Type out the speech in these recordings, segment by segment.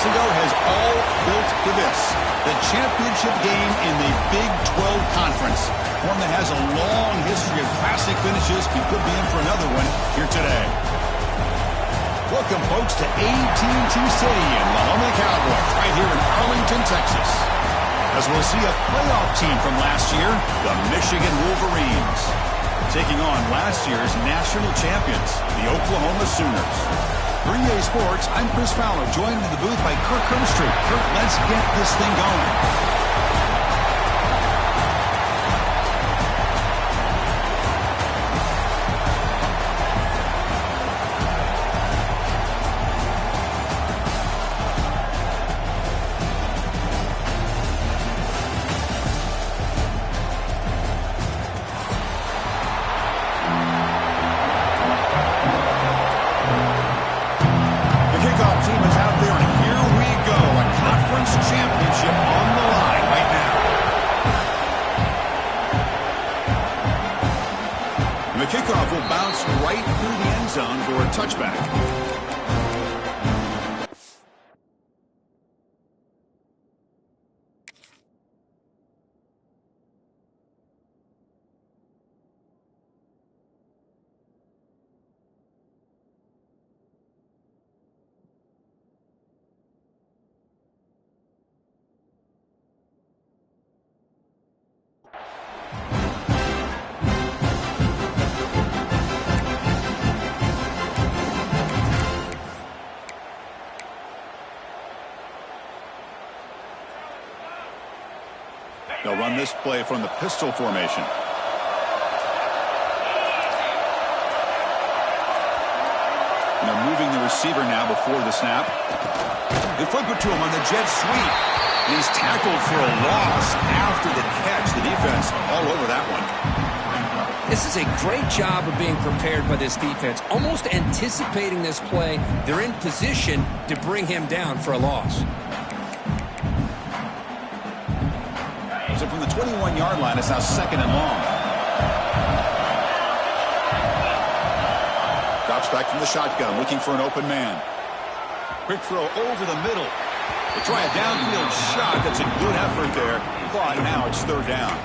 ago has all built to this. The championship game in the Big 12 Conference. One that has a long history of classic finishes. We could be in for another one here today. Welcome, folks, to AT&T Stadium, the home of the Cowboys, right here in Arlington, Texas. As we'll see a playoff team from last year, the Michigan Wolverines, taking on last year's national champions, the Oklahoma Sooners. For EA Sports, I'm Chris Fowler, joined in the booth by Kirk Herbstreit. Kirk, let's get this thing going. Kickoff will bounce right through the end zone for a touchback. They'll run this play from the pistol formation. And they're moving the receiver now before the snap. They flip it to him on the jet sweep. And he's tackled for a loss after the catch. The defense all over that one. This is a great job of being prepared by this defense. Almost anticipating this play. They're in position to bring him down for a loss. So from the 21-yard line, it's now 2nd and long. Drops back from the shotgun, looking for an open man. Quick throw over the middle. They try a downfield shot. That's a good effort there. But now it's 3rd down.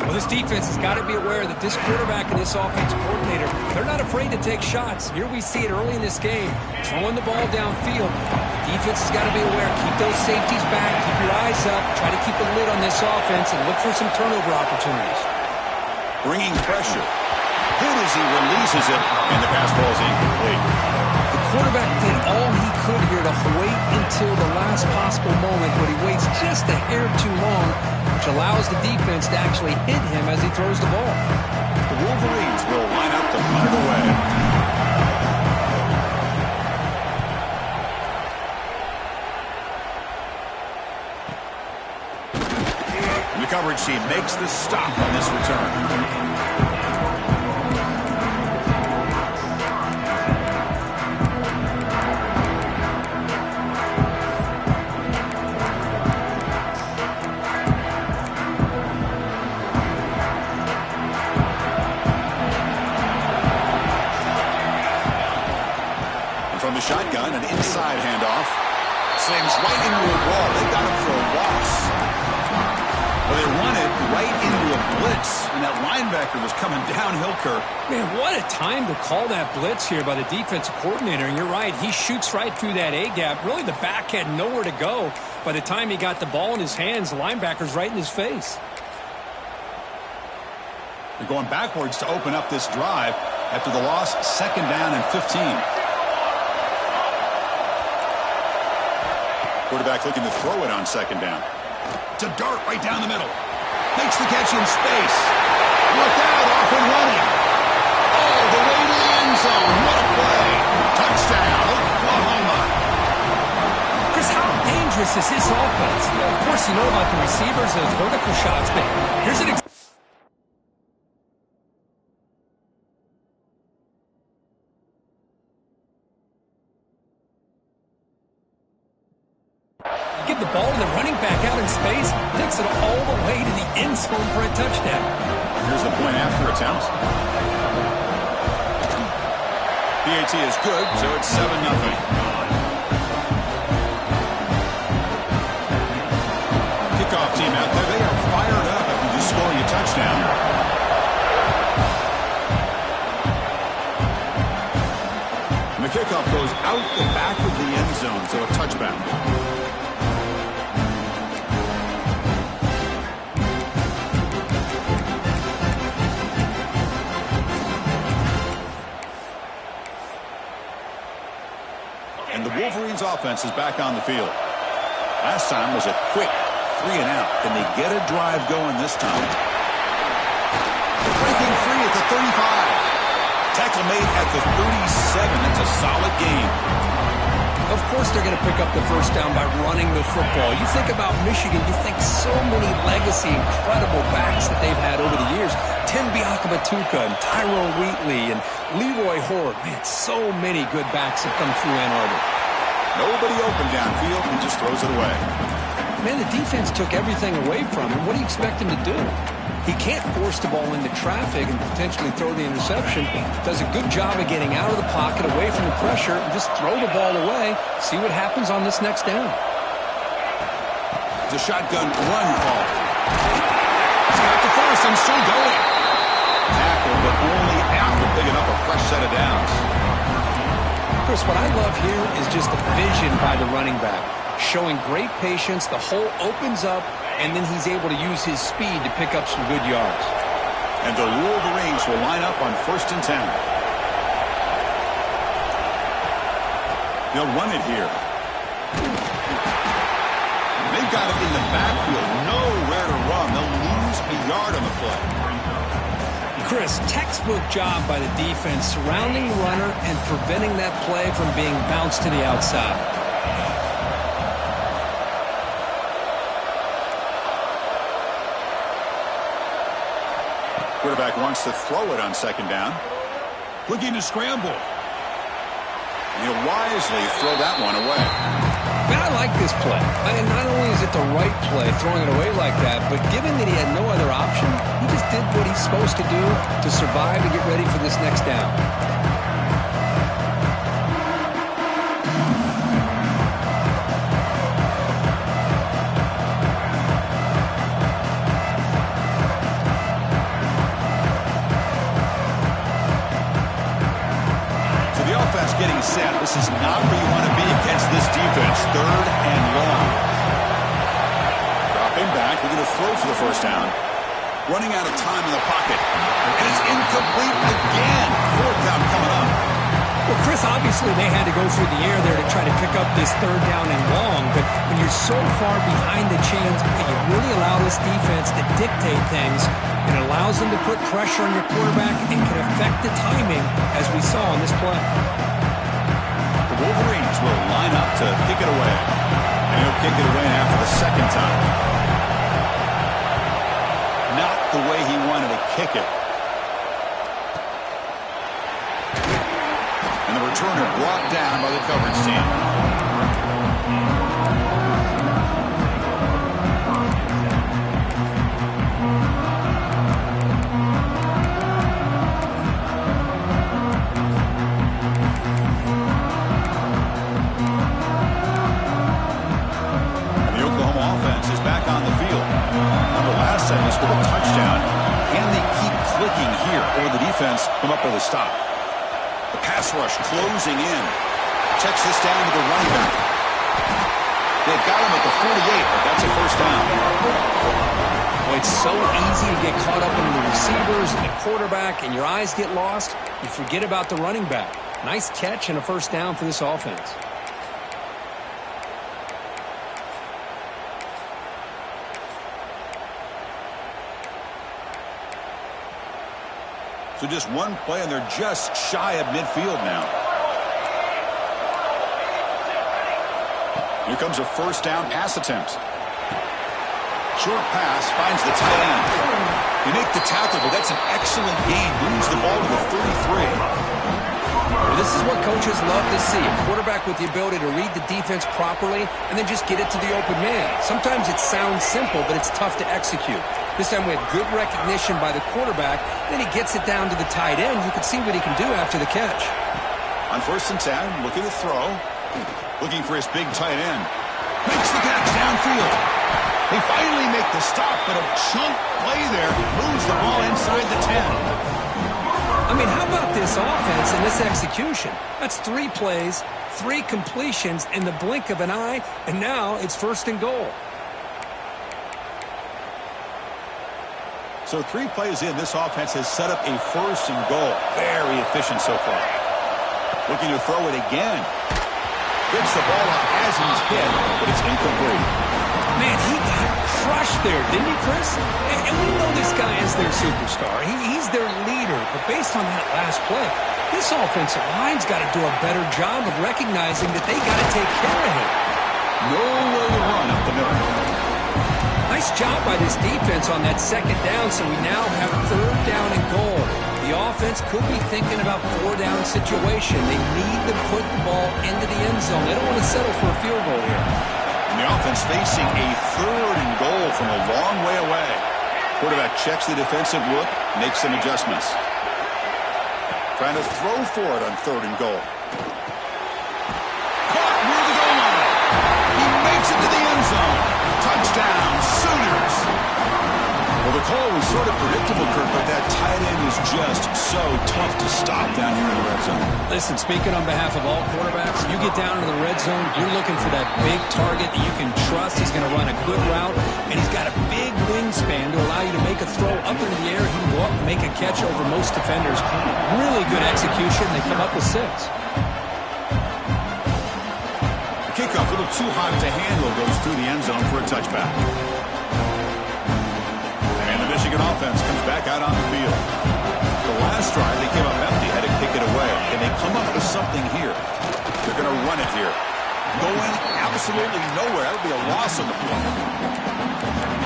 Well, this defense has got to be aware that this quarterback and this offensive coordinator, they're not afraid to take shots. Here we see it early in this game, throwing the ball downfield. The defense has got to be aware. Keep those safeties back. Keep your eyes up. Try to keep a lid on this offense and look for some turnover opportunities. Bringing pressure. Hit as he releases it, and the pass ball is incomplete. The quarterback did all he could here to wait until the last possible moment, but he waits just a hair too long, which allows the defense to actually hit him as he throws the ball. The Wolverines will line up to punt it away. And the coverage team makes the stop on this return. From the shotgun, an inside handoff. Slings right into a wall. They got him for a loss. Well, they run it right into a blitz, and that linebacker was coming downhill, Kirk. Man, what a time to call that blitz here by the defensive coordinator. And you're right, he shoots right through that A-gap. Really, the back had nowhere to go. By the time he got the ball in his hands, the linebacker's right in his face. They're going backwards to open up this drive after the loss, 2nd down and 15. Quarterback looking to throw it on 2nd down. It's a dart right down the middle. Makes the catch in space. Look out, off and running. Oh, the way to the end zone. What a play. Touchdown, Oklahoma. Chris, how dangerous is this offense? Of course, you know about the receivers, those vertical shots, but here's an example. Give the ball to the running back out in space, takes it all the way to the end zone for a touchdown. Here's the point after attempt. PAT is good, so it's 7-0. of the end zone, so a touchback. And the Wolverines offense is back on the field. Last time was a quick 3 and out. Can they get a drive going this time? Breaking free at the 35. Tackle made at the 37. That's a solid gain. Of course they're going to pick up the first down by running the football. You think about Michigan, you think so many legacy, incredible backs that they've had over the years. Tim Biakabatuka and Tyrone Wheatley and Leroy Horde. Man, so many good backs have come through Ann Arbor. Nobody open downfield. He just throws it away. Man, the defense took everything away from him. What do you expect him to do? He can't force the ball into traffic and potentially throw the interception. Does a good job of getting out of the pocket, away from the pressure, and just throw the ball away. See what happens on this next down. It's a shotgun run call. He's got the first and still going. Tackle, but only after picking up a fresh set of downs. Chris, what I love here is just the vision by the running back. Showing great patience, the hole opens up, and then he's able to use his speed to pick up some good yards. And the Wolverines will line up on 1st and 10. They'll run it here. They've got it in the backfield. Nowhere to run. They'll lose a yard on the play. Chris, textbook job by the defense surrounding the runner and preventing that play from being bounced to the outside. Quarterback wants to throw it on 2nd down. Looking to scramble. And he'll wisely throw that one away. Man, I like this play. I mean, not only is it the right play, throwing it away like that, but given that he had no other option, he just did what he's supposed to do to survive and get ready for this next down. Getting set. This is not where you want to be against this defense. 3rd and long. Dropping back. We're going to throw for the 1st down. Running out of time in the pocket. And it's incomplete again. 4th down coming up. Well, Chris, obviously they had to go through the air there to try to pick up this 3rd down and long, but when you're so far behind the chains, you really allow this defense to dictate things. It allows them to put pressure on your quarterback and can affect the timing, as we saw on this play. Wolverines will line up to kick it away. And he'll kick it away now for the 2nd time. Not the way he wanted to kick it. And the returner brought down by the coverage team. They scored a touchdown. Can they keep clicking here, or the defense come up with a stop? The pass rush closing in. Checks this down to the running back. They've got him at the 48, but that's a 1st down. Well, it's so easy to get caught up in the receivers and the quarterback, and your eyes get lost. You forget about the running back. Nice catch and a 1st down for this offense. So just one play, and they're just shy of midfield now. Here comes a 1st down pass attempt. Short pass finds the tight end. You make the tackle, but that's an excellent gain. Moves the ball to the 33. Well, this is what coaches love to see. A quarterback with the ability to read the defense properly and then just get it to the open man. Sometimes it sounds simple, but it's tough to execute. This time we had good recognition by the quarterback. Then he gets it down to the tight end. You can see what he can do after the catch. On 1st and 10, looking to throw. Looking for his big tight end. Makes the catch downfield. They finally make the stop, but a chunk play there moves the ball inside the 10. I mean, how about this offense and this execution? That's 3 plays, 3 completions in the blink of an eye, and now it's 1st and goal. So 3 plays in, this offense has set up a 1st and goal. Very efficient so far. Looking to throw it again. Gets the ball up as he's hit, but it's incomplete. Man, he got crushed there, didn't he, Chris? And we know this guy is their superstar. He's their leader. But based on that last play, this offensive line's got to do a better job of recognizing that they got to take care of him. No way to run up the middle. Nice job by this defense on that 2nd down, so we now have 3rd down and goal. The offense could be thinking about 4-down situation. They need to put the ball into the end zone. They don't want to settle for a field goal here. And the offense facing a 3rd and goal from a long way away. Quarterback checks the defensive look, makes some adjustments. Trying to throw for it on 3rd and goal. Caught near the goal line. He makes it to the end zone. Touchdown, Sooners. Well, the call was sort of predictable, Kurt, but that tight end is just so tough to stop down here in the red zone. Listen, speaking on behalf of all quarterbacks, you get down into the red zone, you're looking for that big target that you can trust. He's going to run a good route, and he's got a big wingspan to allow you to make a throw up into the air. He can go up and make a catch over most defenders. Really good execution. They come up with 6. The kickoff, a little too hot to handle, goes through the end zone for a touchback. Michigan offense comes back out on the field. The last drive, they came up empty, had to kick it away. And they come up with something here. They're going to run it here. Going absolutely nowhere. That would be a loss on the play.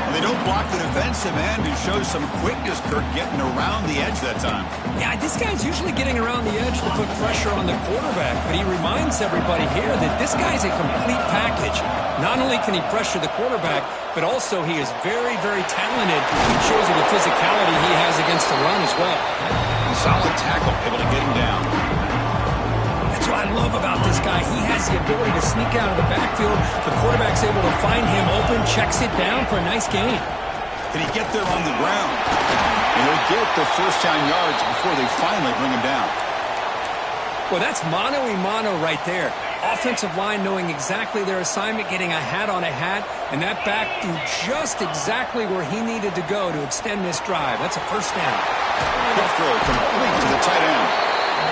And they don't block the defensive end, who shows some quickness, Kurt, getting around the edge that time. Yeah, this guy's usually getting around the edge to put pressure on the quarterback, but he reminds everybody here that this guy's a complete package. Not only can he pressure the quarterback, but also he is very, very talented. It shows you the physicality he has against the run as well. Solid tackle, able to get him down. That's what I love about this guy. He has the ability to sneak out of the backfield. The quarterback's able to find him open, checks it down for a nice gain. Did he get there on the ground? And he'll get the 1st down yards before they finally bring him down. Well, that's mano-a-mano right there. Offensive line knowing exactly their assignment, getting a hat on a hat, and that back threw just exactly where he needed to go to extend this drive. That's a 1st down. Good throw complete to the tight end.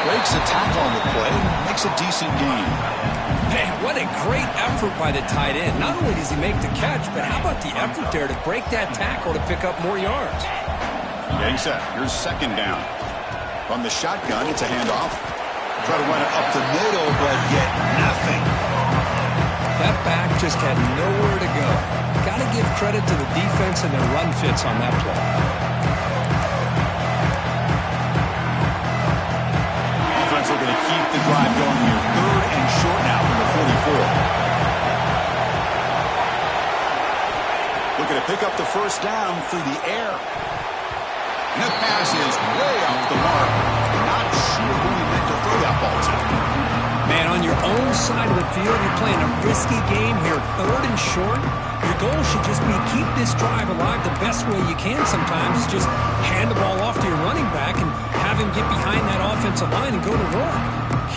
Breaks the tackle on the play, makes a decent gain. Man, what a great effort by the tight end. Not only does he make the catch, but how about the effort there to break that tackle to pick up more yards? Getting set. Here's 2nd down. From the shotgun, it's a handoff. Try to run it up the middle, but get nothing. That back just had nowhere to go. Got to give credit to the defense and their run fits on that play. Defense looking to keep the drive going here. 3rd and short now from the 44. Looking to pick up the 1st down through the air. And the pass is way off the mark. Not sure who he meant to throw that ball to. Man, on your own side of the field, you're playing a risky game here. 3rd and short. Your goal should just be keep this drive alive the best way you can sometimes. Just hand the ball off to your running back and have him get behind that offensive line and go to work.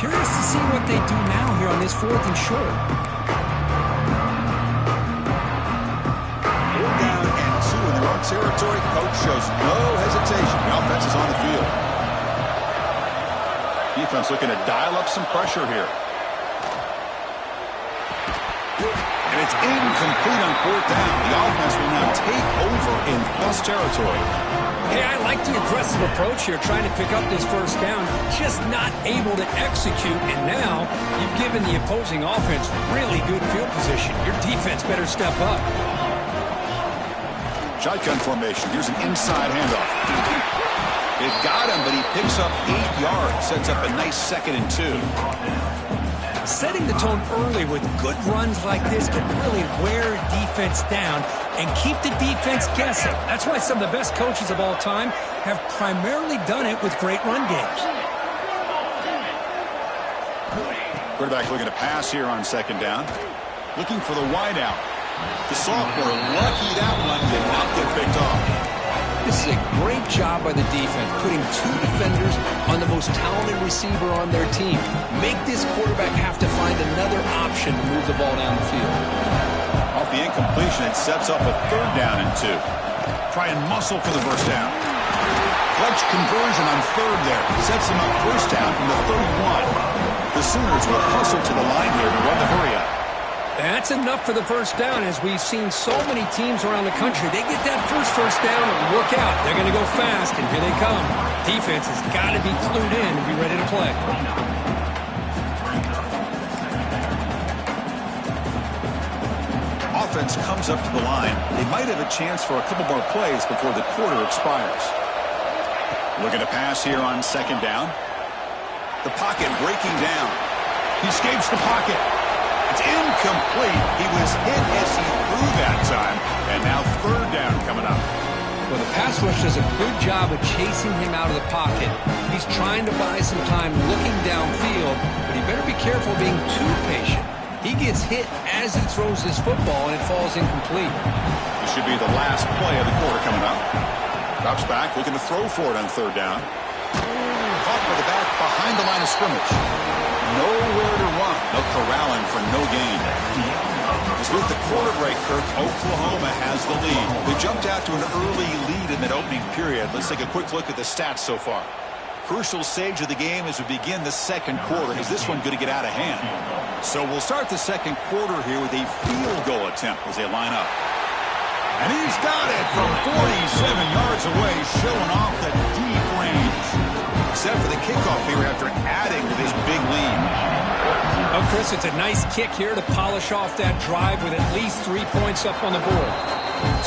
Curious to see what they do now here on this 4th and short. 4th down and 2 in their own territory. Coach shows no hesitation. The offense is on the field. Defense looking to dial up some pressure here. And it's incomplete on 4th down. The offense will now take over in plus territory. Hey, I like the aggressive approach here, trying to pick up this 1st down, just not able to execute, and now you've given the opposing offense really good field position. Your defense better step up. Shotgun formation. Here's an inside handoff. They've got him, but he picks up 8 yards. Sets up a nice 2nd and 2. Setting the tone early with good runs like this can really wear a defense down and keep the defense guessing. That's why some of the best coaches of all time have primarily done it with great run games. Quarterback looking to pass here on 2nd down. Looking for the wide out. The sophomore lucky that one did not get picked off. This is a great job by the defense, putting two defenders on the most talented receiver on their team. Make this quarterback have to find another option to move the ball down the field. Off the incompletion, it sets up a 3rd down and 2. Try and muscle for the first down. Clutch conversion on 3rd there. Sets him up first down from the 31. The Sooners will hustle to the line here to run the hurry-up. That's enough for the first down, as we've seen so many teams around the country. They get that first down and look out. They're going to go fast, and here they come. Defense has got to be clued in and be ready to play. Offense comes up to the line. They might have a chance for a couple more plays before the quarter expires. Looking to pass here on 2nd down. The pocket breaking down. He escapes the pocket. It's incomplete. He was hit as he threw that time. And now 3rd down coming up. Well, the pass rush does a good job of chasing him out of the pocket. He's trying to buy some time looking downfield, but he better be careful being too patient. He gets hit as he throws this football, and it falls incomplete. This should be the last play of the quarter coming up. Drops back, looking to throw for it on 3rd down. Caught by the back behind the line of scrimmage. Nowhere to run. They'll corral him for no gain. As with the quarter break, Kirk, Oklahoma has the lead. They jumped out to an early lead in that opening period. Let's take a quick look at the stats so far. Crucial stage of the game as we begin the 2nd quarter. Is this one going to get out of hand? So we'll start the 2nd quarter here with a field goal attempt as they line up. And he's got it from 47 yards away, showing off the deep range. Except for the kickoff here after adding to this big lead. Oh, Chris, it's a nice kick here to polish off that drive with at least 3 points up on the board.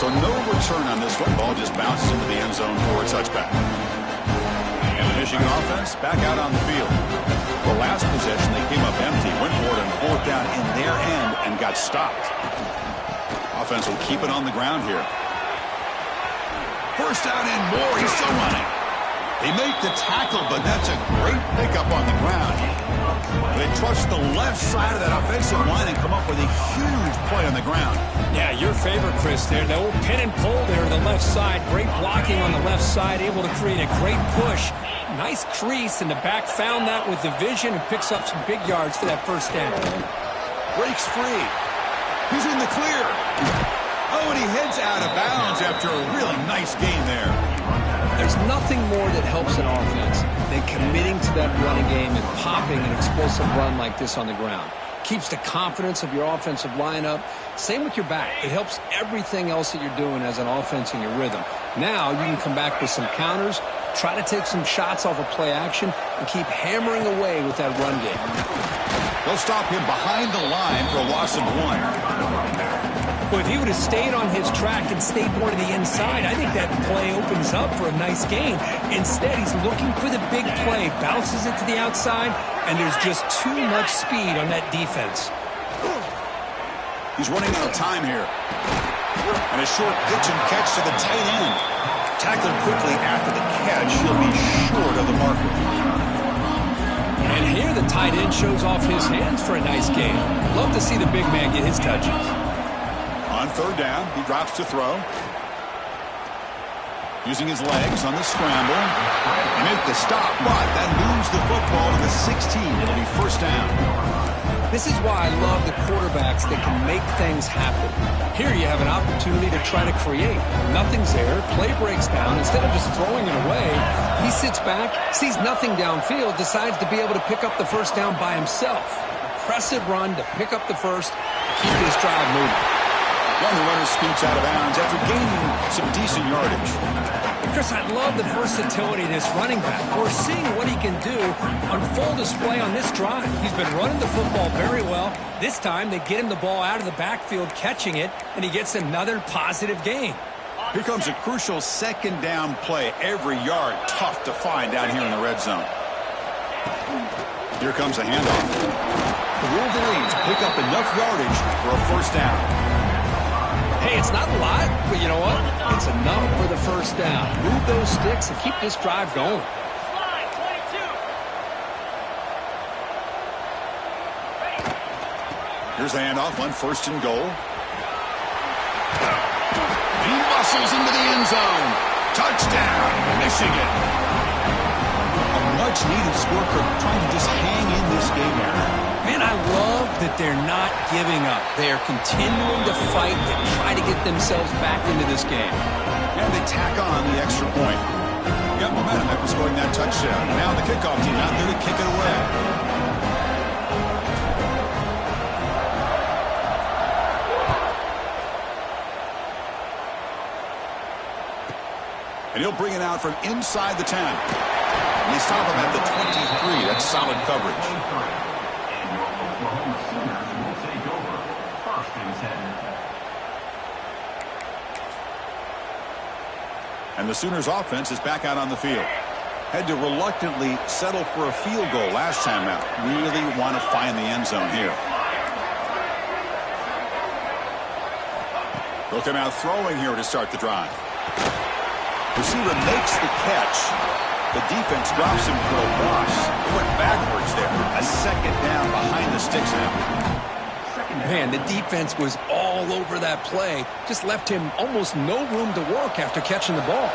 So no return on this one. Ball just bounces into the end zone for a touchback. And the Michigan offense back out on the field. The last possession, they came up empty, went for it on 4th down in their end and got stopped. Offense will keep it on the ground here. First down and more. He's still running. They make the tackle, but that's a great pickup on the ground. They trust the left side of that offensive line and come up with a huge play on the ground. Yeah, your favorite, Chris, there. The old pin and pull there on the left side. Great blocking on the left side, able to create a great push. Nice crease, and the back found that with the vision and picks up some big yards for that first down. Breaks free. He's in the clear. Oh, and he heads out of bounds after a really nice gain there. There's nothing more that helps an offense than committing to that running game and popping an explosive run like this on the ground. Keeps the confidence of your offensive lineup. Same with your back. It helps everything else that you're doing as an offense in your rhythm. Now you can come back with some counters, try to take some shots off of play action, and keep hammering away with that run game. They'll stop him behind the line for a loss of 1. Well, if he would have stayed on his track and stayed more to the inside, I think that play opens up for a nice gain. Instead, he's looking for the big play, bounces it to the outside, and there's just too much speed on that defense. He's running out of time here. And a short pitch and catch to the tight end. Tackled quickly after the catch. He'll be short of the marker. And here the tight end shows off his hands for a nice gain. Love to see the big man get his touches. On 3rd down, he drops to throw. Using his legs on the scramble. They make the stop, but that moves the football to the 16. It'll be first down. This is why I love the quarterbacks that can make things happen. Here you have an opportunity to try to create. Nothing's there. Play breaks down. Instead of just throwing it away, he sits back, sees nothing downfield, decides to be able to pick up the first down by himself. Impressive run to pick up the first, keep this drive moving. One the runner scoots out of bounds after gaining some decent yardage. Chris, I love the versatility of this running back. We're seeing what he can do on full display on this drive. He's been running the football very well. This time, they get him the ball out of the backfield, catching it, and he gets another positive gain. Here comes a crucial 2nd down play. Every yard tough to find down here in the red zone. Here comes a handoff. The Wolverines pick up enough yardage for a first down. Hey, it's not a lot, but you know what? It's enough for the first down. Move those sticks and keep this drive going. Here's the handoff on 1st and goal. He muscles into the end zone. Touchdown, Michigan. A much-needed score, trying to just hang in this game here. Man, I love that they're not giving up. They are continuing to fight to try to get themselves back into this game. And they tack on the extra point. Got momentum after scoring that touchdown. Now the kickoff team out there to kick it away. And he'll bring it out from inside the 10. And they stop him at the 23. That's solid coverage. And the Sooners offense is back out on the field. Had to reluctantly settle for a field goal last time out. Really want to find the end zone here. They'll come out throwing here to start the drive. Receiver makes the catch. The defense drops him for a loss. It went backwards there. A second down behind the sticks now. Man, the defense was all over that play. Just left him almost no room to work after catching the ball.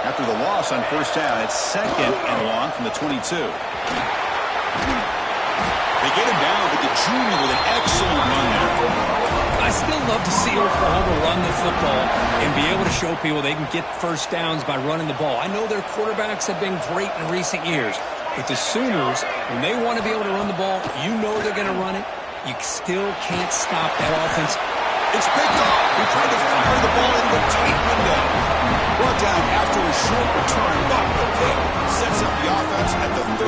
After the loss on first down, it's second and long from the 22. They get him down with the junior with an excellent run there. I still love to see Oklahoma run the football and be able to show people they can get first downs by running the ball. I know their quarterbacks have been great in recent years, but the Sooners, when they want to be able to run the ball, you know they're going to run it. You still can't stop that offense. It's picked off. He tried to fire the ball into a tight window. Brought down after a short return, but the pick sets up the offense at the 39.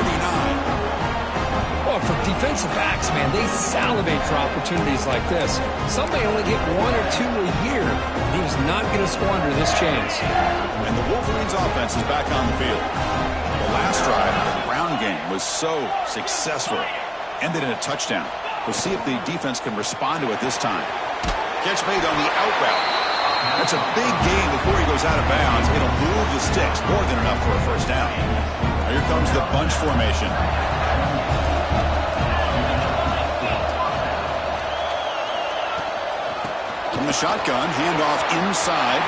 Well, for defensive backs, man, they salivate for opportunities like this. Some may only get one or two a year. He was not going to squander this chance. And the Wolverines offense is back on the field. The last drive, the ground game, was so successful. Ended in a touchdown. We'll see if the defense can respond to it this time. Catch made on the out route. That's a big gain before he goes out of bounds. It'll move the sticks, more than enough for a first down. Here comes the bunch formation. From the shotgun, handoff inside.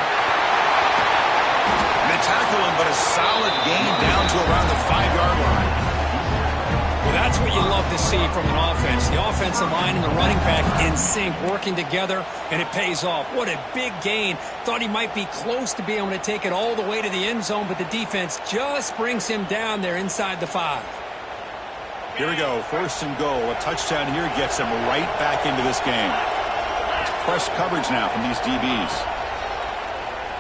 And they tackle him, but a solid gain down to around the 5-yard line. Well, that's what you love to see from an offense. The offensive line and the running back in sync, working together, and it pays off. What a big gain. Thought he might be close to being able to take it all the way to the end zone, but the defense just brings him down there inside the 5. Here we go, first and goal. A touchdown here gets him right back into this game. It's press coverage now from these DBs.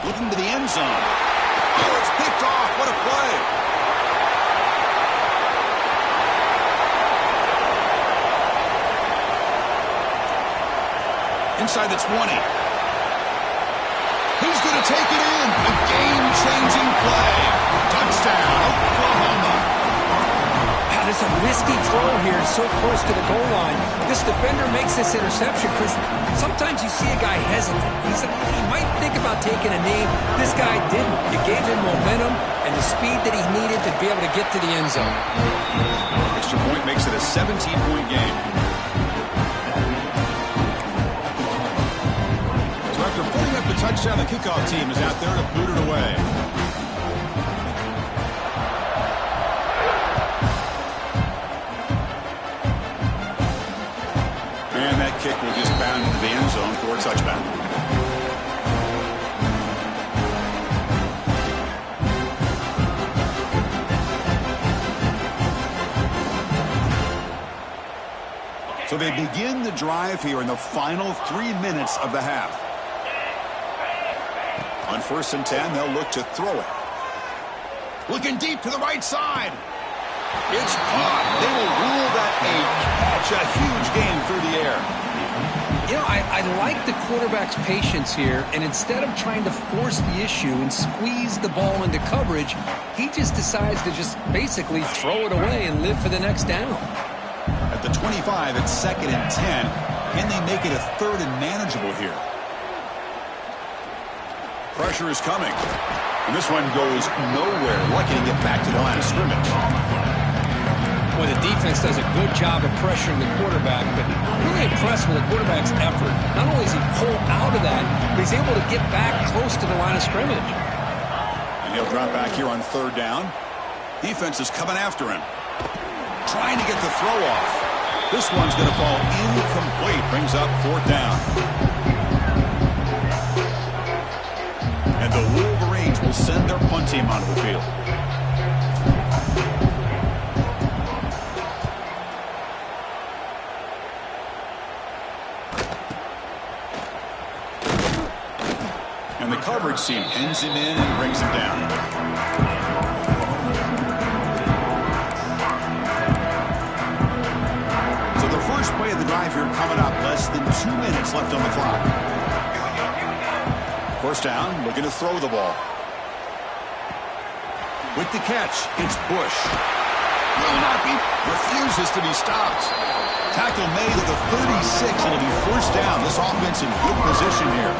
Looking to the end zone. Oh, it's picked off. What a play. Inside the 20. He's going to take it in. A game-changing play. Touchdown, Oklahoma. There's a risky throw here so close to the goal line. This defender makes this interception because sometimes you see a guy hesitant. He might think about taking a knee. This guy didn't. It gave him momentum and the speed that he needed to be able to get to the end zone. Extra point makes it a 17-point game. After putting up the touchdown, the kickoff team is out there to boot it away. And that kick will just bound into the end zone for a touchback. So they begin the drive here in the final 3 minutes of the half. On first and 10, they'll look to throw it. Looking deep to the right side. It's caught. They will rule that a catch, a huge gain through the air. You know, I like the quarterback's patience here, and instead of trying to force the issue and squeeze the ball into coverage, he just decides to just basically throw it away and live for the next down. At the 25, it's second and 10. Can they make it a third and manageable here? Pressure is coming. And this one goes nowhere. Lucky to get back to the line of scrimmage. Well, the defense does a good job of pressuring the quarterback, but really impressed with the quarterback's effort. Not only does he pull out of that, but he's able to get back close to the line of scrimmage. And he'll drop back here on third down. Defense is coming after him. Trying to get the throw off. This one's going to fall incomplete. Brings up fourth down. And the Wolverines will send their punt team onto the field. And the coverage team pins him in and brings him down. So the first play of the drive here coming up. Less than 2 minutes left on the clock. First down, looking to throw the ball. With the catch, it's Bush. Will not be, refuses to be stopped. Tackle made at the 36. It'll be first down. This offense in good position here.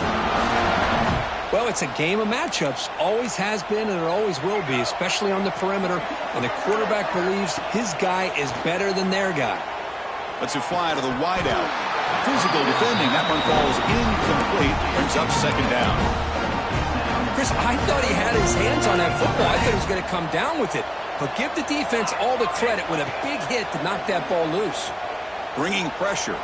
Well, it's a game of matchups. Always has been and it always will be, especially on the perimeter. And the quarterback believes his guy is better than their guy. Let's fly to the wideout. Physical defending. That one falls incomplete. Brings up second down. Chris, I thought he had his hands on that football. I thought he was going to come down with it. But give the defense all the credit with a big hit to knock that ball loose. Bringing pressure.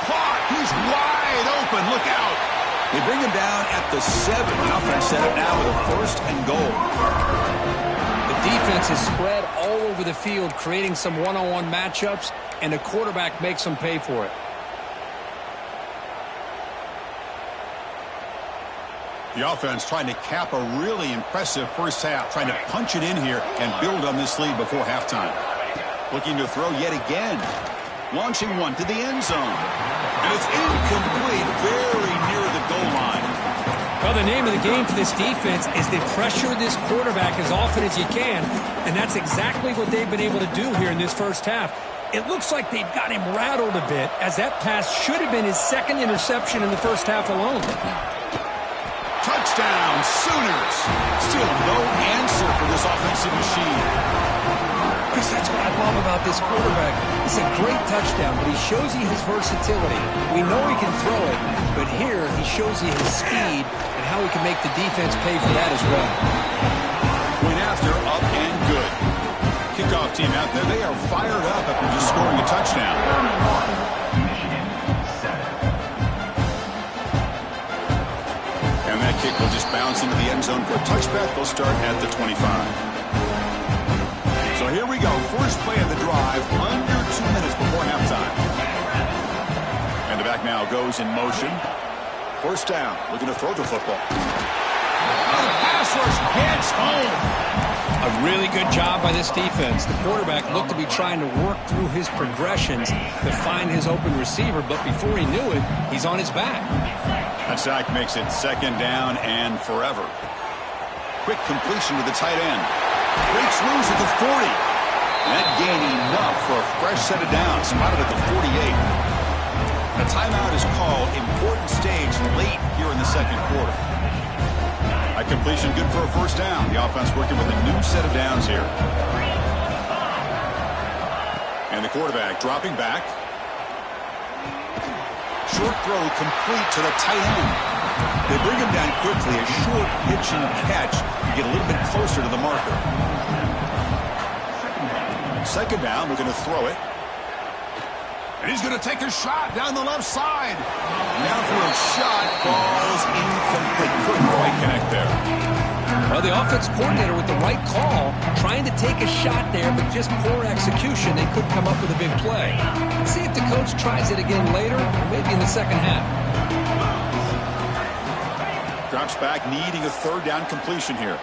Caught. He's wide open. Look out. They bring him down at the 7. The offense set up now with a first and goal. The defense is spread all over the field, creating some one-on-one matchups, and the quarterback makes them pay for it. The offense trying to cap a really impressive first half, trying to punch it in here and build on this lead before halftime. Looking to throw yet again. Launching one to the end zone. And it's incomplete, very near the goal line. Well, the name of the game for this defense is to pressure this quarterback as often as you can, and that's exactly what they've been able to do here in this first half. It looks like they've got him rattled a bit, as that pass should have been his second interception in the first half alone. Touchdown, Sooners. Still no answer for this offensive machine. Chris, that's what I love about this quarterback. It's a great touchdown, but he shows you his versatility. We know he can throw it, but here he shows you his speed and how he can make the defense pay for that as well. Went after, up and good. Kickoff team out there, they are fired up after just scoring a touchdown. And that kick will just bounce into the end zone for a touchback. They'll start at the 25. So here we go. First play of the drive, under 2 minutes before halftime. And the back now goes in motion. First down, looking to throw the football. The pass rush gets home. A really good job by this defense. The quarterback looked to be trying to work through his progressions to find his open receiver, but before he knew it, he's on his back. That sack makes it second down and forever. Quick completion to the tight end. Breaks loose at the 40. That gain enough for a fresh set of downs. Spotted at the 48. A timeout is called. Important stage late here in the second quarter. A completion good for a first down. The offense working with a new set of downs here. And the quarterback dropping back. Short throw complete to the tight end. They bring him down quickly. A short pitch and catch to get a little bit closer to the marker. Second down, we're going to throw it. And he's going to take a shot down the left side. Downfield shot falls incomplete. Couldn't quite connect there. Well, the offense coordinator with the right call, trying to take a shot there, but just poor execution. They couldn't come up with a big play. Let's see if the coach tries it again later, or maybe in the second half. Drops back, needing a third down completion here.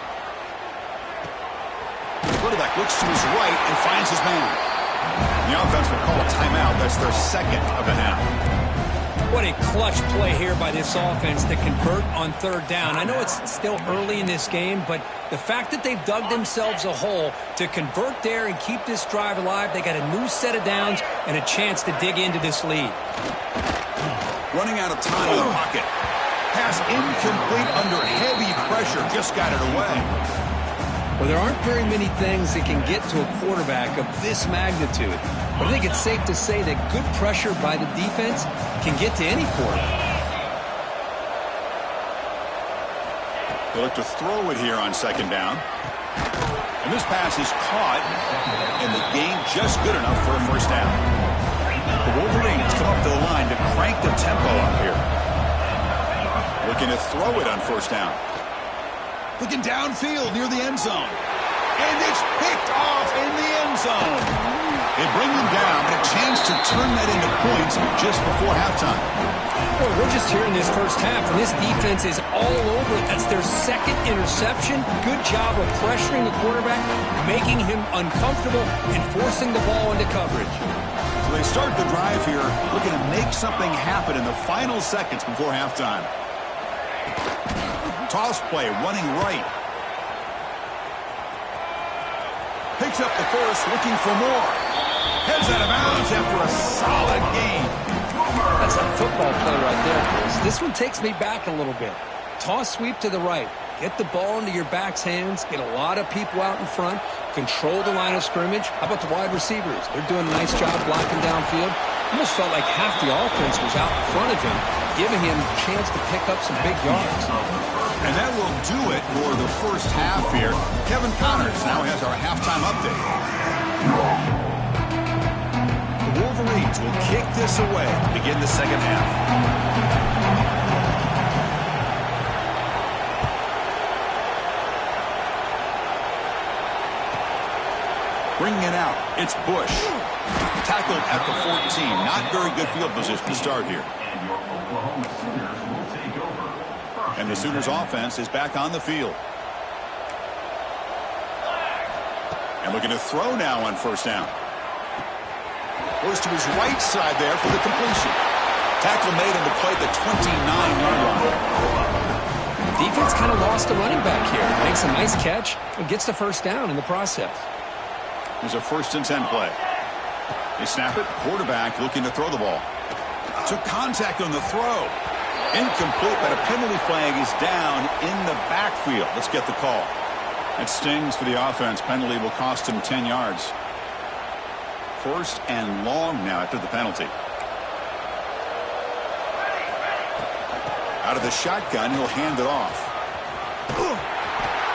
The quarterback looks to his right and finds his man. The offense will call a timeout. That's their second of the half. What a clutch play here by this offense to convert on third down. I know it's still early in this game, but the fact that they've dug themselves a hole to convert there and keep this drive alive, they got a new set of downs and a chance to dig into this lead. Running out of time in the pocket. Pass incomplete under heavy pressure. Just got it away. Well, there aren't very many things that can get to a quarterback of this magnitude. But I think it's safe to say that good pressure by the defense can get to any quarterback. They look to throw it here on second down. And this pass is caught, and the gain just good enough for a first down. The Wolverines come up to the line to crank the tempo up here. Looking to throw it on first down. Looking downfield near the end zone. And it's picked off in the end zone. They bring them down, but a chance to turn that into points just before halftime. Well, we're just here in this first half, and this defense is all over it. That's their second interception. Good job of pressuring the quarterback, making him uncomfortable, and forcing the ball into coverage. So they start the drive here, looking to make something happen in the final seconds before halftime. Toss play, running right. Picks up the first, looking for more. Heads out of bounds after a solid gain. That's a football play right there, Chris. This one takes me back a little bit. Toss sweep to the right. Get the ball into your back's hands. Get a lot of people out in front. Control the line of scrimmage. How about the wide receivers? They're doing a nice job blocking downfield. Almost felt like half the offense was out in front of him, giving him a chance to pick up some big yards. And that will do it for the first half here. Kevin Connors now has our halftime update. The Wolverines will kick this away to begin the second half. Bringing it out, it's Bush. Tackled at the 14. Not very good field position to start here. And the Sooners offense is back on the field. And looking to throw now on first down. Goes to his right side there for the completion. Tackle made on the play at the 29-yard line. Defense kind of lost a running back here. Makes a nice catch and gets the first down in the process. There's a 1st and 10 play. They snap it. Quarterback looking to throw the ball. Took contact on the throw. Incomplete, but a penalty flag is down in the backfield. Let's get the call. It stings for the offense. Penalty will cost him 10 yards. 1st and long now after the penalty. Out of the shotgun, he'll hand it off.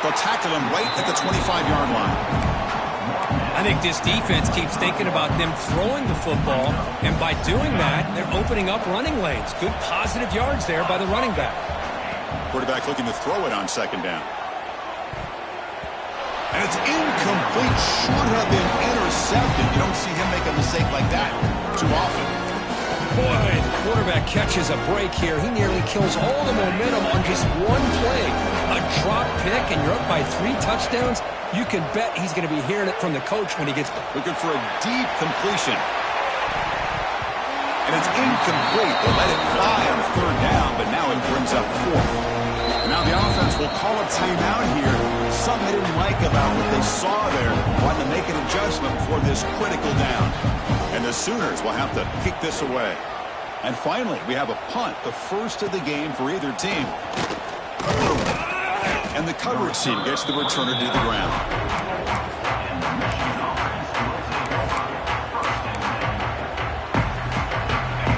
They'll tackle him right at the 25-yard line. I think this defense keeps thinking about them throwing the football, and by doing that, they're opening up running lanes. Good positive yards there by the running back. Quarterback looking to throw it on second down. And it's incomplete. Should have been intercepted. You don't see him make a mistake like that too often. Boy, the quarterback catches a break here. He nearly kills all the momentum on just one play. A drop pick, and you're up by 3 touchdowns. You can bet he's going to be hearing it from the coach when he gets looking for a deep completion. And it's incomplete. They let it fly on 3rd down, but now it brings up 4th. And now the offense will call a timeout here. Something they didn't like about what they saw there. Wanting to make an adjustment before this critical down. And the Sooners will have to kick this away. And finally, we have a punt, the first of the game for either team. And the coverage team gets the returner to the ground.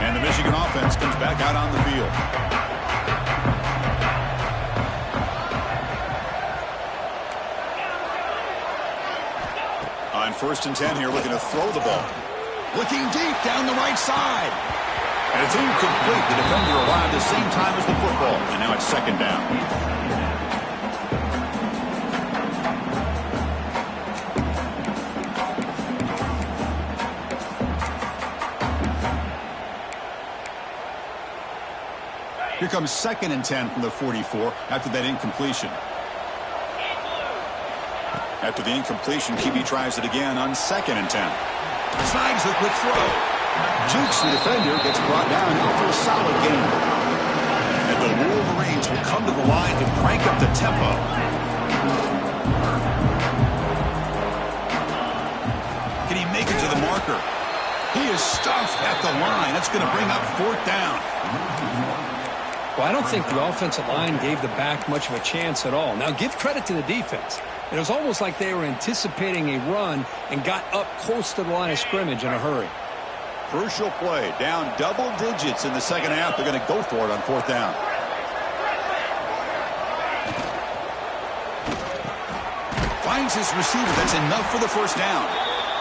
And the Michigan offense comes back out on the field. On 1st and 10 here, looking to throw the ball. Looking deep down the right side. And it's incomplete. The defender arrived the same time as the football. And now it's 2nd down. Here comes 2nd and 10 from the 44 after that incompletion. After the incompletion, QB tries it again on 2nd and 10. Snags the quick throw. Jukes the defender, gets brought down after a solid gain. And the Wolverines will come to the line to crank up the tempo. Can he make it to the marker? He is stuffed at the line. That's going to bring up 4th down. Well, I don't think the offensive line gave the back much of a chance at all. Now, give credit to the defense. It was almost like they were anticipating a run and got up close to the line of scrimmage in a hurry. Crucial play. Down double digits in the second half. They're going to go for it on 4th down. Finds his receiver. That's enough for the first down.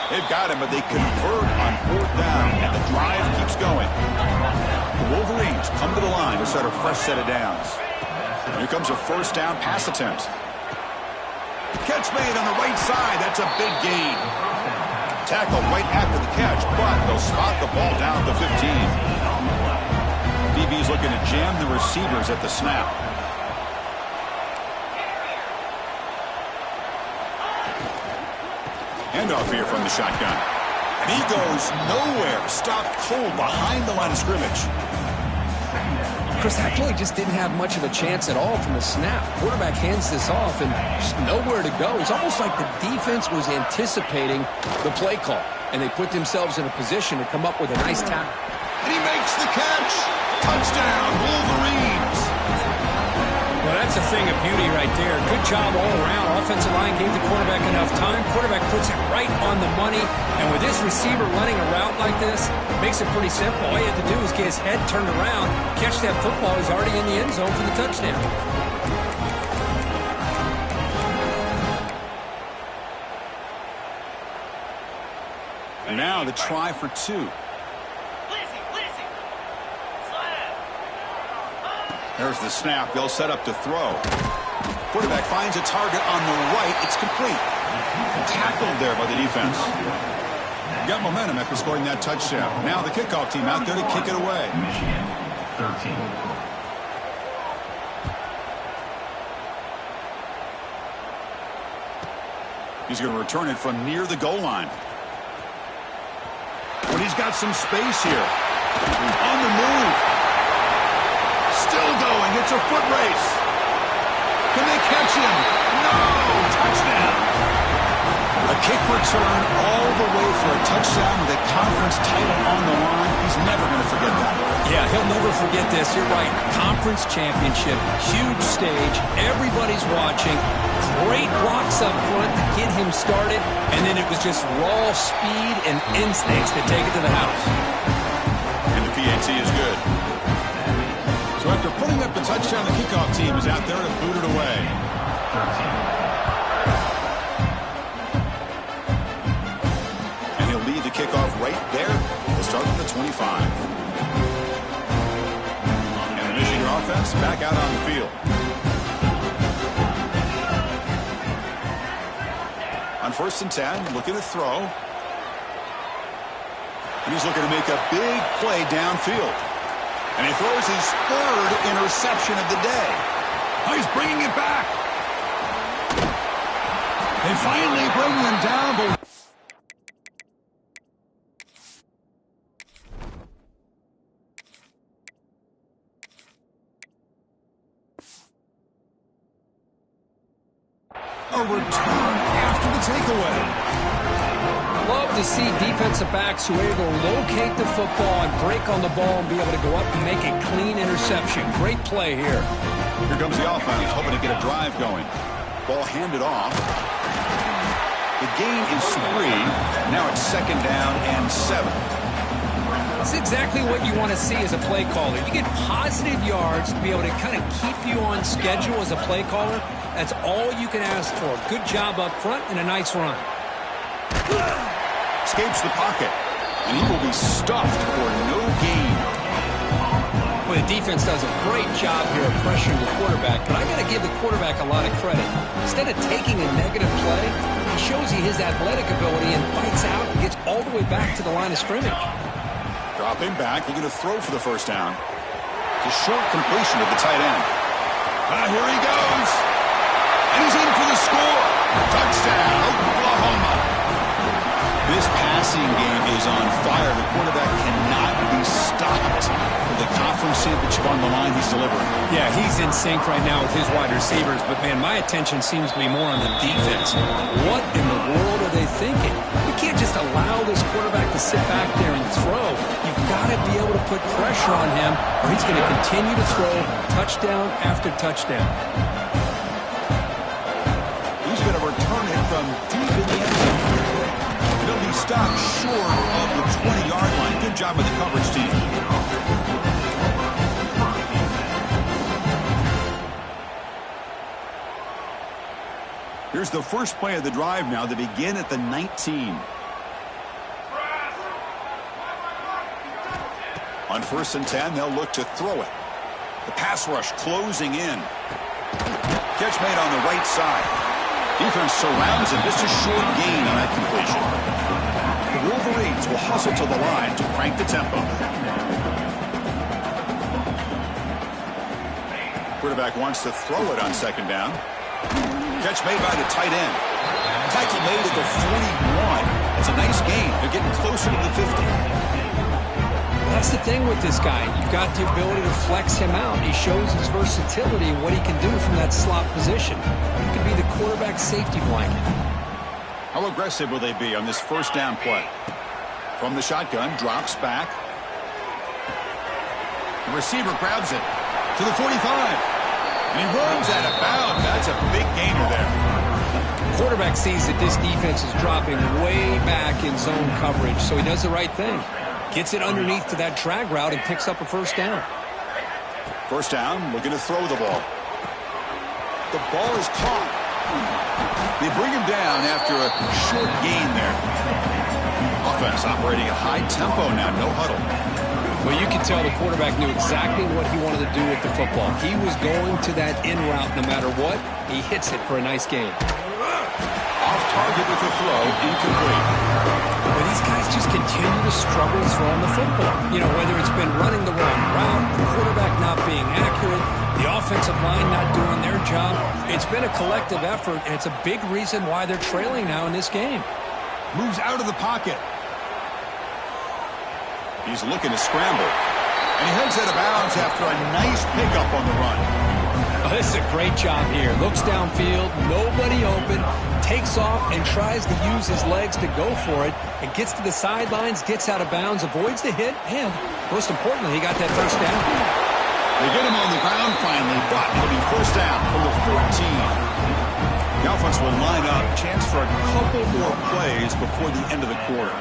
They've got him, but they convert on fourth down, and the drive keeps going. The Wolverines come to the line to start a fresh set of downs. Here comes a first down pass attempt. Catch made on the right side. That's a big gain. Tackle right after the catch, but they'll spot the ball down at the 15. DB's looking to jam the receivers at the snap. Handoff here from the shotgun. And he goes nowhere. Stopped cold behind the line of scrimmage. Chris, that play just didn't have much of a chance at all from the snap. Quarterback hands this off and just nowhere to go. It's almost like the defense was anticipating the play call, and they put themselves in a position to come up with a nice tackle. And he makes the catch. Touchdown, Wolverines. Well, that's a thing of beauty right there. Good job all around. Offensive line gave the quarterback enough time. Quarterback puts it right on the money. And with this receiver running a route like this, it makes it pretty simple. All you have to do is get his head turned around, catch that football. He's already in the end zone for the touchdown. And now the try for two. There's the snap. They'll set up to throw. Quarterback finds a target on the right. It's complete. Tackled there by the defense. Got momentum after scoring that touchdown. Now the kickoff team out there to kick it away. Michigan, 13. He's going to return it from near the goal line. But he's got some space here. On the move. Still going. It's a foot race. Can they catch him? No! Touchdown. A kick return all the way for a touchdown with a conference title on the line. He's never going to forget that. Yeah, he'll never forget this. You're right. Conference championship. Huge stage. Everybody's watching. Great blocks up front to get him started. And then it was just raw speed and instincts to take it to the house. And the PAT is good. So after putting up the touchdown, the kickoff team is out there to boot it away. 13. And he'll lead the kickoff right there. We'll start with the 25. And the Michigan offense back out on the field. On 1st and 10, looking to throw. And he's looking to make a big play downfield. And he throws his third interception of the day. Oh, he's bringing it back. They finally bring him down, but a return after the takeaway. Love to see defensive backs who are able to locate the football and break on the ball and be able to go up and make a clean interception. Great play here. Here comes the offense, hoping to get a drive going. Ball handed off. The gain is 3. Now it's 2nd down and 7. That's exactly what you want to see as a play caller. You get positive yards to be able to kind of keep you on schedule as a play caller. That's all you can ask for. Good job up front and a nice run. Escapes the pocket, and he will be stuffed for no gain. Well, the defense does a great job here of pressuring the quarterback, but I got to give the quarterback a lot of credit. Instead of taking a negative play, he shows you his athletic ability and fights out and gets all the way back to the line of scrimmage. Dropping back, looking to throw for the first down. It's a short completion to the tight end. Here he goes. And he's in for the score. Touchdown, Oklahoma. This passing game is on fire. The quarterback cannot be stopped. With the conference championship on the line, he's delivering. Yeah, he's in sync right now with his wide receivers, but, man, my attention seems to be more on the defense. What in the world are they thinking? We can't just allow this quarterback to sit back there and throw. You've got to be able to put pressure on him, or he's going to continue to throw touchdown after touchdown. He's going to return it from deep in the end zone. He'll be stopped short of the 20-yard line. Good job by the coverage team. Here's Here's the first play of the drive now. They begin at the 19. On 1st and 10, they'll look to throw it. The pass rush closing in. Catch made on the right side. Defense surrounds him. Just a short gain on that completion. The Wolverines will hustle to the line to crank the tempo. Quarterback wants to throw it on 2nd down. Catch made by the tight end. Tackle made at the 41. That's a nice gain. They're getting closer to the 50. That's the thing with this guy. You've got the ability to flex him out. He shows his versatility and what he can do from that slot position. He could be the quarterback safety blanket. How aggressive will they be on this 1st down play? From the shotgun, drops back. The receiver grabs it to the 45. And he runs out of bounds. That's a big gainer there. Quarterback sees that this defense is dropping way back in zone coverage, so he does the right thing. Gets it underneath to that drag route and picks up a 1st down. 1st down, looking to throw the ball. The ball is caught. They bring him down after a short gain there. Offense operating at high tempo now, no huddle. Well, you can tell the quarterback knew exactly what he wanted to do with the football. He was going to that in route no matter what. He hits it for a nice gain. Off target with the throw, incomplete. Well, these guys just continue to struggle throwing the football. You know, whether it's been running the wrong route, the quarterback not being accurate, the offensive line not doing their job. It's been a collective effort, and it's a big reason why they're trailing now in this game. Moves out of the pocket. He's looking to scramble. And he heads out of bounds after a nice pickup on the run. Oh, this is a great job here. Looks downfield, nobody open, takes off and tries to use his legs to go for it, and gets to the sidelines, gets out of bounds, avoids the hit, and most importantly, he got that 1st down. They get him on the ground finally, but it'll be 1st down from the 14. The offense will line up, chance for a couple more plays before the end of the quarter.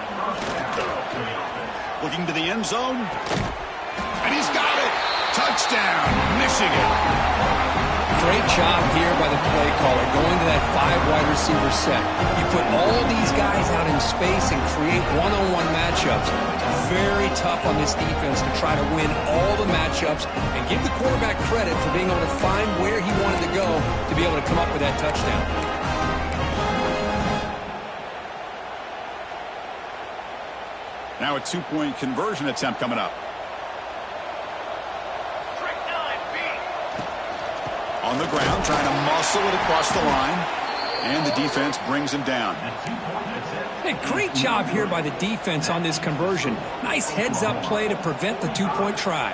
Looking to the end zone, and he's got it! Touchdown, Michigan! Great job here by the play caller, going to that 5 wide receiver set. You put all these guys out in space and create one-on-one matchups. Very tough on this defense to try to win all the matchups and give the quarterback credit for being able to find where he wanted to go to be able to come up with that touchdown. Now a 2-point conversion attempt coming up. On the ground, trying to muscle it across the line. And the defense brings him down. Hey, great job here by the defense on this conversion. Nice heads-up play to prevent the 2-point try.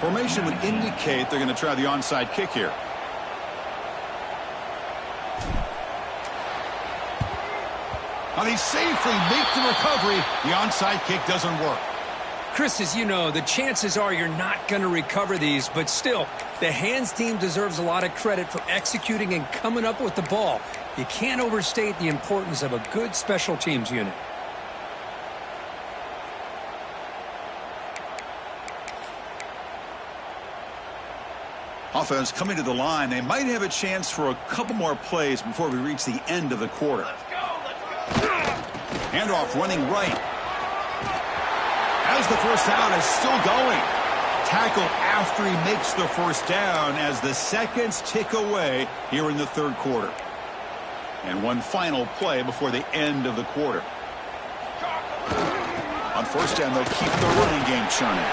Formation would indicate they're going to try the onside kick here. Now they safely make the recovery. The onside kick doesn't work. Chris, as you know, the chances are you're not going to recover these, but still, the hands team deserves a lot of credit for executing and coming up with the ball. You can't overstate the importance of a good special teams unit. Offense coming to the line. They might have a chance for a couple more plays before we reach the end of the quarter. Let's go. Handoff running right. As the 1st down is still going. Tackle after he makes the 1st down as the seconds tick away here in the 3rd quarter. And one final play before the end of the quarter. On 1st down, they'll keep the running game churning.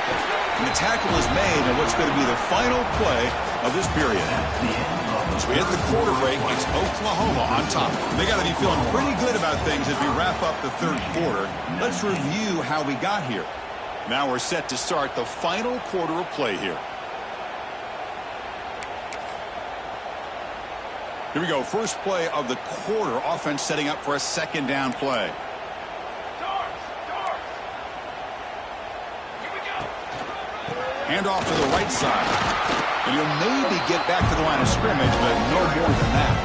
And the tackle is made on what's going to be the final play of this period. As we hit the quarter break, it's Oklahoma on top. They got to be feeling pretty good about things as we wrap up the 3rd quarter. Let's review how we got here. Now we're set to start the final quarter of play here. Here we go. First play of the quarter. Offense setting up for a 2nd down play. Hand off to the right side. And you'll maybe get back to the line of scrimmage, but no more than that.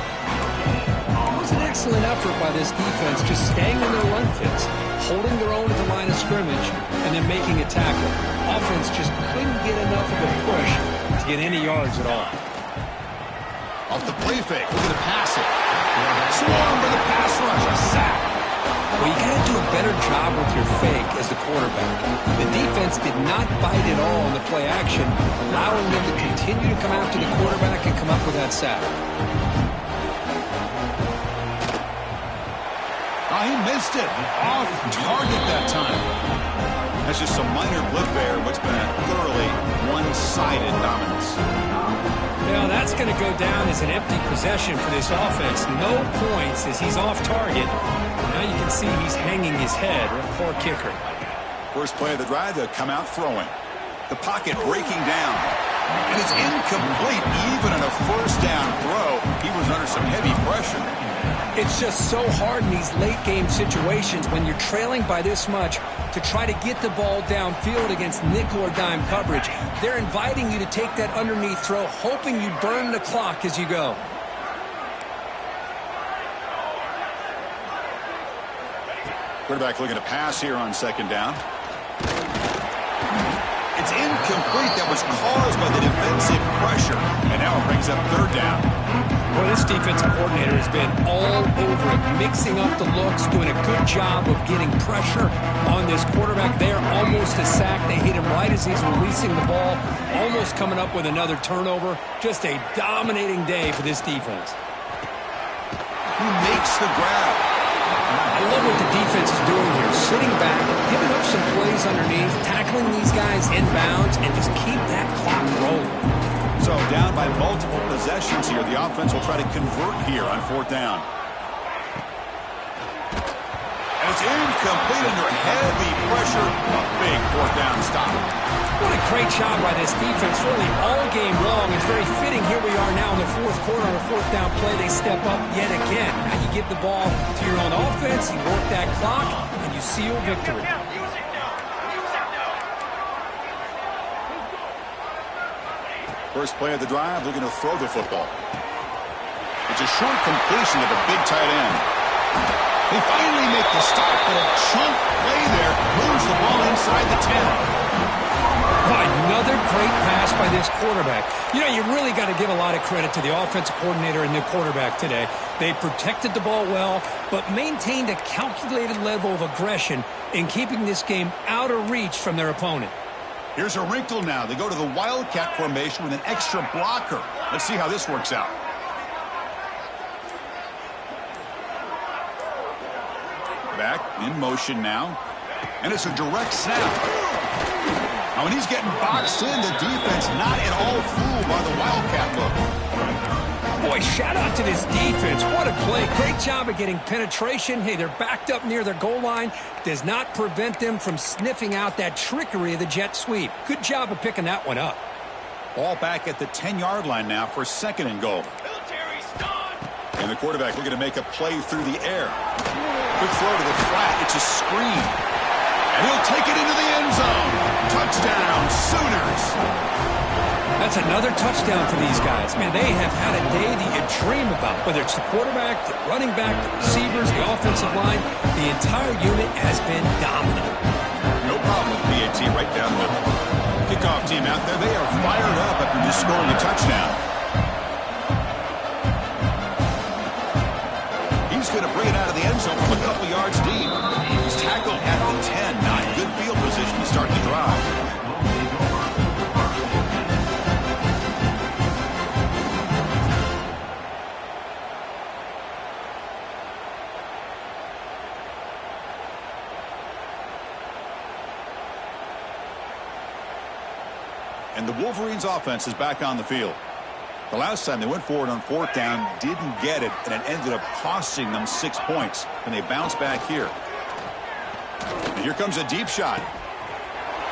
It was an excellent effort by this defense, just staying in their run fits, holding their own at the line of scrimmage, and then making a tackle. Offense just couldn't get enough of a push to get any yards at all. Off the play fake. Look at the pass it. Swarm for the pass rush. A sack. Well, you got to do a better job with your fake as the quarterback. The defense did not bite at all in the play action, allowing them to continue to come after the quarterback and come up with that sack. Oh, he missed it. Off target that time. That's just some minor blip there. What's been a thoroughly one-sided dominance. Now that's going to go down as an empty possession for this offense. No points as he's off target. Now you can see he's hanging his head. A poor kicker. First play of the drive, they'll come out throwing. The pocket breaking down. And it's incomplete. Even on a first down throw, he was under some heavy pressure. It's just so hard in these late-game situations when you're trailing by this much to try to get the ball downfield against nickel or dime coverage. They're inviting you to take that underneath throw, hoping you burn the clock as you go. Quarterback looking to pass here on second down. It's incomplete. That was caused by the defensive pressure. And now it brings up third down. Well, this defensive coordinator has been all over it, mixing up the looks, doing a good job of getting pressure on this quarterback there. Almost a sack. They hit him right as he's releasing the ball, almost coming up with another turnover. Just a dominating day for this defense. He makes the grab. I love what the defense is doing here, sitting back, giving up some plays underneath, tackling these guys inbounds, and just keep that clock rolling. So down by multiple possessions here. The offense will try to convert here on fourth down. And it's incomplete under heavy pressure. A big fourth down stop. What a great job by this defense, really all game long. It's very fitting. Here we are now in the fourth quarter on a fourth down play. They step up yet again. Now you give the ball to your own offense, you work that clock, and you seal victory. First play of the drive, looking to throw the football. It's a short completion of a big tight end. They finally make the stop, but a chunk play there moves the ball inside the 10. Another great pass by this quarterback. You know, you really got to give a lot of credit to the offensive coordinator and the quarterback today. They protected the ball well, but maintained a calculated level of aggression in keeping this game out of reach from their opponent. Here's a wrinkle now. They go to the Wildcat formation with an extra blocker. Let's see how this works out. Back in motion now. And it's a direct snap. Now, when he's getting boxed in, the defense not at all fooled by the Wildcat look. Boy, shout out to this defense. What a play. Great job of getting penetration. Hey, they're backed up near their goal line. Does not prevent them from sniffing out that trickery of the jet sweep. Good job of picking that one up. Ball back at the 10-yard line now for second and goal. And the quarterback looking to make a play through the air. Good throw to the flat. It's a screen. And he'll take it into the end zone. Touchdown, Sooners. That's another touchdown for these guys. Man, they have had a day that you dream about. Whether it's the quarterback, the running back, the receivers, the offensive line, the entire unit has been dominant. No problem, PAT, right down the middle. Kickoff team out there, they are fired up after just scoring a touchdown. He's going to bring it out of the end zone from a couple yards deep. He's tackled at the 10. Not good field position to start the drive. And the Wolverines' offense is back on the field. The last time they went forward on fourth down, didn't get it, and it ended up costing them 6 points. And they bounce back here. And here comes a deep shot.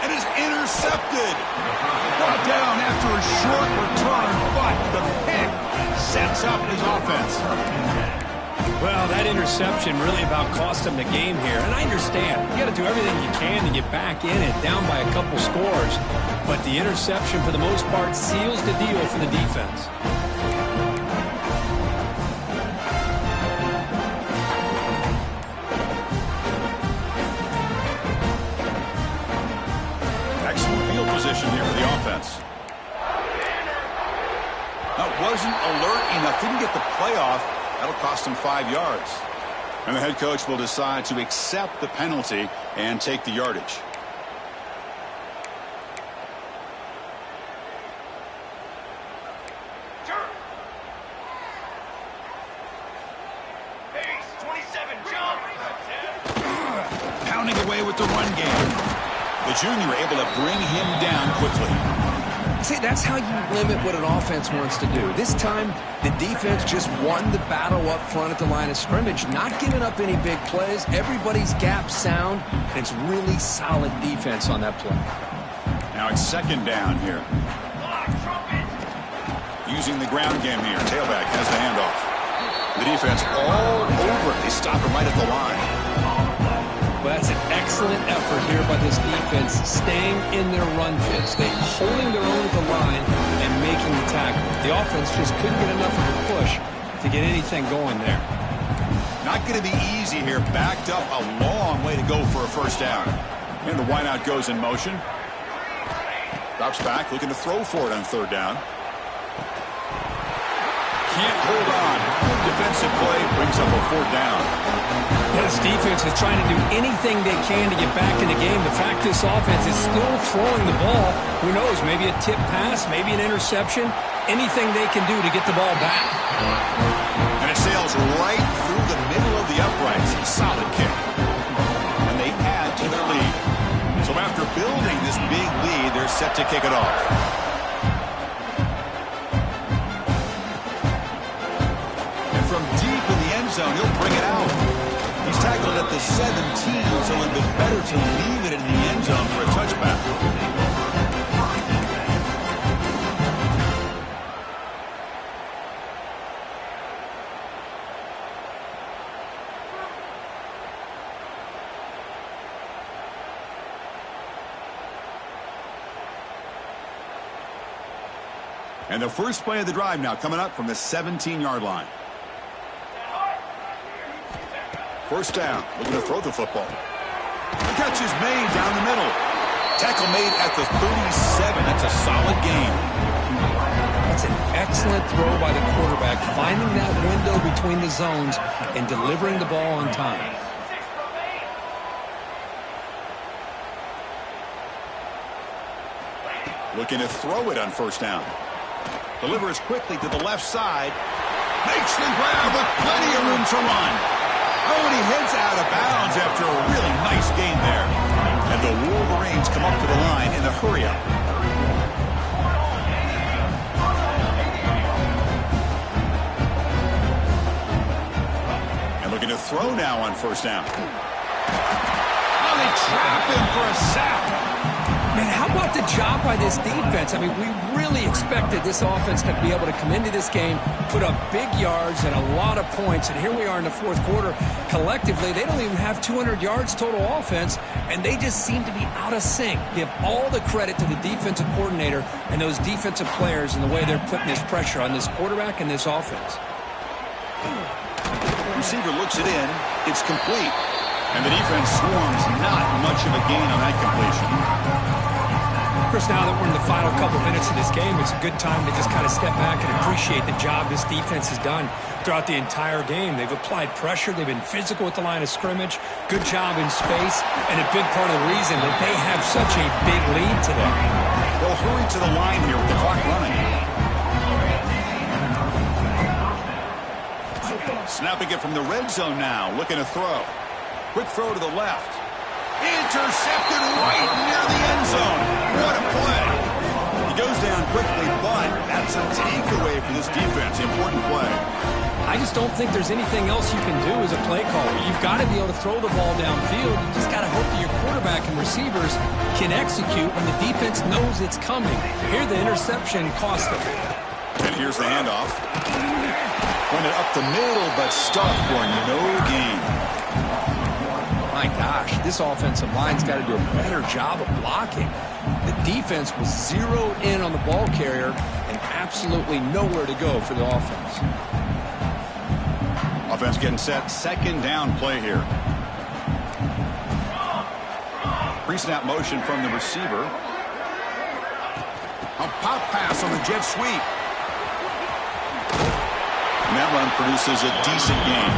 And it's intercepted. Brought down after a short return, but the pick sets up his offense. Well, that interception really about cost them the game here. And I understand. You got to do everything you can to get back in it, down by a couple scores. But the interception, for the most part, seals the deal for the defense. Excellent field position here for the offense. Oh, wasn't alert enough, didn't get the play off. That'll cost him 5 yards. And the head coach will decide to accept the penalty and take the yardage. Pounding away with the run game. The junior able to bring him down quickly. See, that's how you limit what an offense wants to do. This time, the defense just won the battle up front at the line of scrimmage, not giving up any big plays. Everybody's gap sound, and it's really solid defense on that play. Now it's second down here. Using the ground game here. Tailback has the handoff. The defense all over it. They stop him right at the line. Well, that's an excellent effort here by this defense, staying in their run fit, staying holding their own at the line and making the tackle. The offense just couldn't get enough of a push to get anything going there. Not going to be easy here. Backed up a long way to go for a first down. And the wideout goes in motion. Drops back, looking to throw for it on third down. Can't hold on. Defensive play brings up a fourth down. This defense is trying to do anything they can to get back in the game. The fact this offense is still throwing the ball, who knows, maybe a tip pass, maybe an interception, anything they can do to get the ball back. And it sails right through the middle of the uprights. Solid kick. And they add to their lead. So after building this big lead, they're set to kick it off. And from deep in the end zone, he'll bring it out. He's tackled at the 17, so it would have been better to leave it in the end zone for a touchback. And the first play of the drive now coming up from the 17-yard line. First down, looking to throw the football. The catch is made down the middle. Tackle made at the 37. That's a solid gain. That's an excellent throw by the quarterback, finding that window between the zones and delivering the ball on time. Looking to throw it on first down. Delivers quickly to the left side. Makes the grab with plenty of room to run. Oh, and he heads out of bounds after a really nice gain there. And the Wolverines come up to the line in the hurry-up. And looking to throw now on first down. Oh, they trap him for a sack. Man, how about the job by this defense? I mean, we really expected this offense to be able to come into this game, put up big yards and a lot of points, and here we are in the fourth quarter. Collectively, they don't even have 200 yards total offense, and they just seem to be out of sync. Give all the credit to the defensive coordinator and those defensive players in the way they're putting this pressure on this quarterback and this offense. Receiver looks it in. It's complete. And the defense swarms. Not much of a gain on that completion. Chris, now that we're in the final couple minutes of this game, it's a good time to just kind of step back and appreciate the job this defense has done throughout the entire game. They've applied pressure. They've been physical at the line of scrimmage. Good job in space. And a big part of the reason that they have such a big lead today. They'll hurry to the line here with the clock running. Snapping it from the red zone now. Looking to throw. Quick throw to the left. Intercepted right near the end zone. What a play. He goes down quickly, but that's a takeaway for this defense. Important play. I just don't think there's anything else you can do as a play caller. You've got to be able to throw the ball downfield. You just got to hope that your quarterback and receivers can execute when the defense knows it's coming. Here, the interception cost them. And here's the handoff. Pointed up the middle, but stuffed for no gain. My gosh, this offensive line's got to do a better job of blocking. The defense was zeroed in on the ball carrier and absolutely nowhere to go for the offense. Offense getting set. Second down play here. Pre-snap motion from the receiver. A pop pass on the jet sweep. And that run produces a decent gain.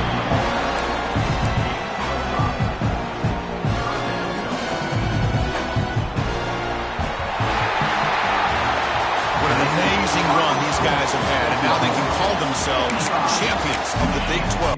What an amazing run these guys have had, and now they can call themselves champions of the Big 12.